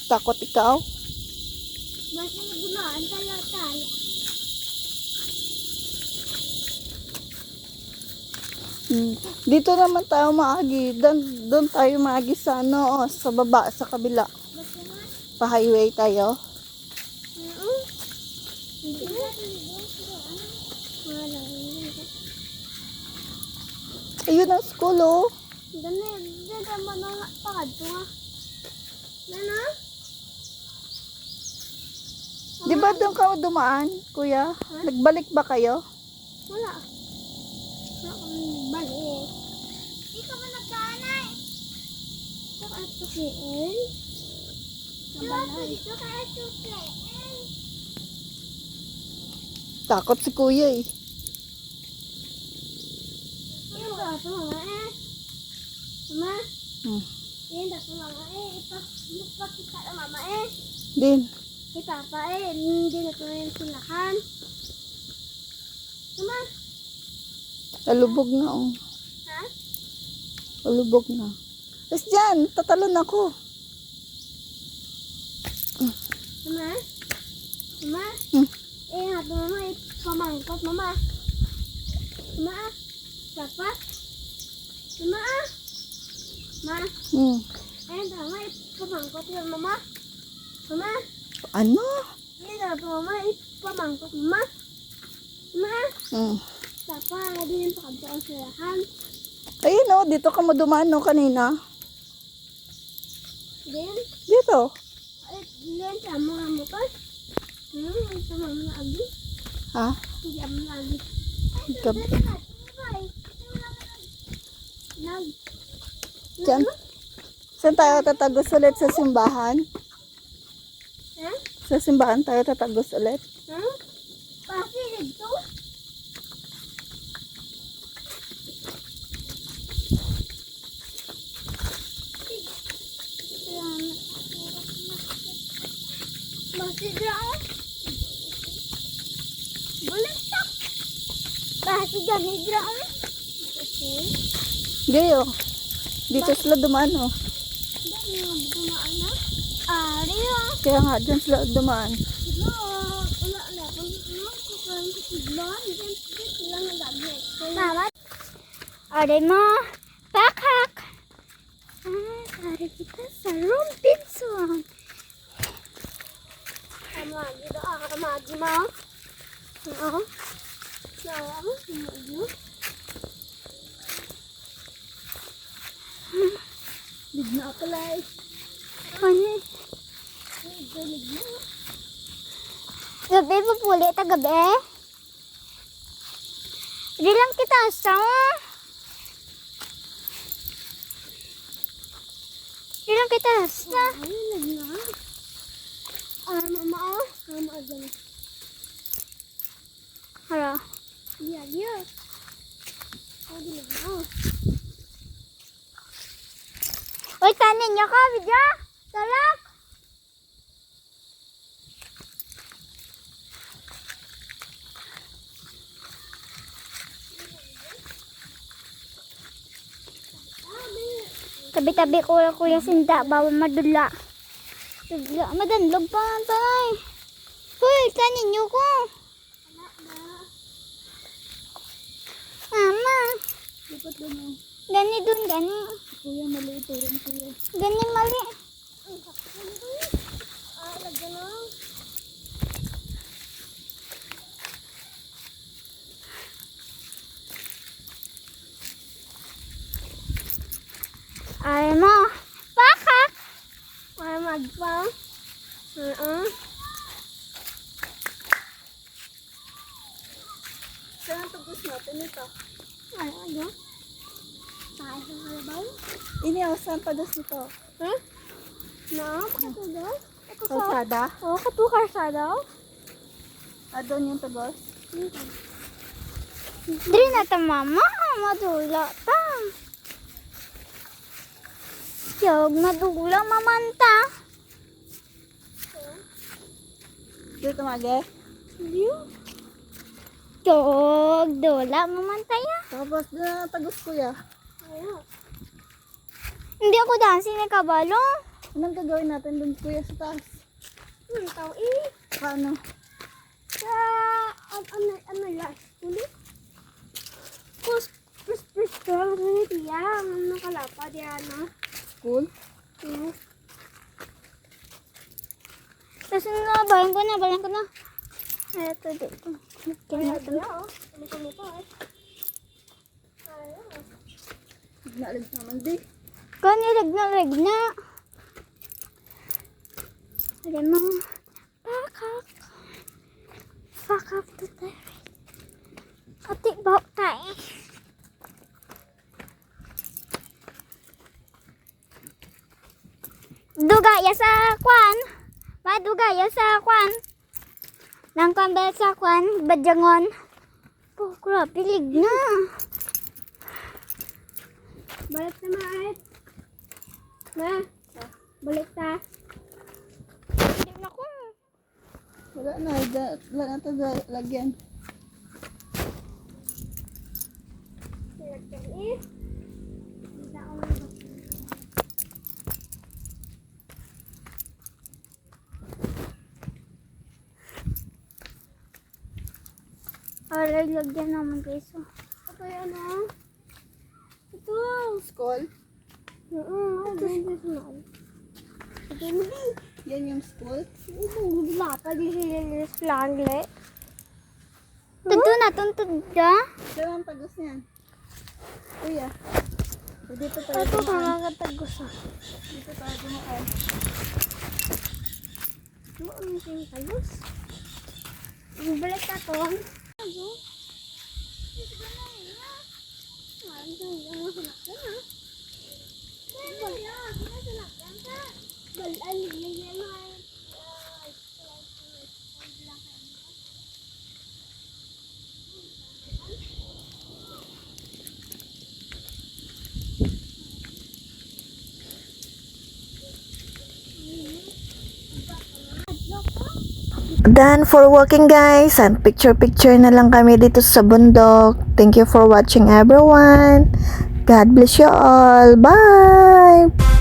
Takot ikaw? Basta magdumaan tala-tala. Dito naman tayo maagi. Doon tayo maagi sa ano, sa baba, sa kabila. Basta nga. Pa-highway tayo. Hindi na. Wala. Ayun ang school, oh. Dami naman ang pakad ko nga. Nana? Di ba doon ka dumaan, kuya? Nagbalik ba kayo? Wala. Wala kami nagbalik. Di ka man nagkaanay. Saka atukiin. Kabalay. Saka atukiin. Takot si kuya eh. Yung gato mga eh. Mama? Hmm. Yung gato mga eh. Ipakita na mama eh. Din. Si Papa eh. Hindi na ito yung silakan. Mama? Alubog na, oh. Ha? Alubog na. Tapos dyan, tatalon ako. Mama? Mama? Eh, hato mama eh. Pamangkot mama. Mama? Papa? Mama? Ma? Eh, tama eh. Pamangkot yun mama. Mama? Ano? Eh, hato mama eh. Pamangkot mama. Mama? Papa, hindi yung pakabta ang silakan. Ayun, oh. Dito ka mo dumaan, no, kanina. Then, Dito. ay, then, sama nga mo pa. Sama mo na agi. Ha? Hindi mo na agi. Gabi. Nag. Diyan. Saan tayo tatagos ulit sa simbahan? Ha? Sa simbahan tayo tatagos ulit? Ha? Pati dito? Masih dyan. Balik tak. Masih dyan dyan. Okay. Hindi, oh. Dito sila dumaan, oh. Dami yung dumaan na. Ari ah. Kaya nga, dyan sila dumaan. Wala na. Mama. Ari mo. Pakak. Ari kita sa Robinson. Amagi do. Amagi mo. Oo. Amagi. Bigna pala eh. Ano? Gabi pa puli ta gabi. Di lang kita sa. Di lang kita sa. Mama, mama aja. Hara. Iya, dia. Oh, dia mau. Oy, kanin niyo ka, Vidya. Talak. Tabi-tabi ko Kuya Sinda, bawal madula. Madanlog pa ang tanay. Hoy, kanin niyo ko. Mama. Lipot doon. Gani dun, gani. Kuya, mali ito rin, kuya. Gani mali. Lagyan na. Ay mo. Pakak. Ay magpang. Saan ang tagos natin ito? Ay, ano? Tayo sa kalabaw? Ini, oh, saan tagos nito? Ha? Na, katudaw? Kalsada? Oo, katukarsada. Ah, doon yung tagos? Diri na ta mama, madula ta. Yog madula mamanta. Dito, mage? Yog dula mamanta ya. Tapos doon ang tagos, kuya. Hindi ako dancing ni kabalo. Anong gagawin natin dun kuya sa taas? Tao eh. Paano? Sa, ano last ulit? First girl, yan. Nakalapad yan, no? School? Yes. Tapos bayan ko na. Ito dito. Kaya ito. Nalig naman di. Kanilig na. Alam mo, fuck up to the Ati bawak tayo. Dugaya sa kwan. Madugaya sa kwan. Nang kambal sa kwan, badyangon. Oh, grabe, lig na. Balik na maayat. Ma, balik ta. Hindi na ko. Wala na. Wala na ito lagyan. Lagyan eh. Hindi ako lagyan naman guys. Ito yan ah. Ito. School? Ito Yan yung school? lapad yung sila flagle. Tuntun na, tuntun ka. Saan ang tagos niyan? Kuya. Dito tayo Ito dumaan. kakatagos ah. Dito tayo dumaan. Ano yung tagos? Balik ka to. Done for walking guys and picture na lang kami dito sa bundok. Thank you for watching everyone. God bless you all. Bye!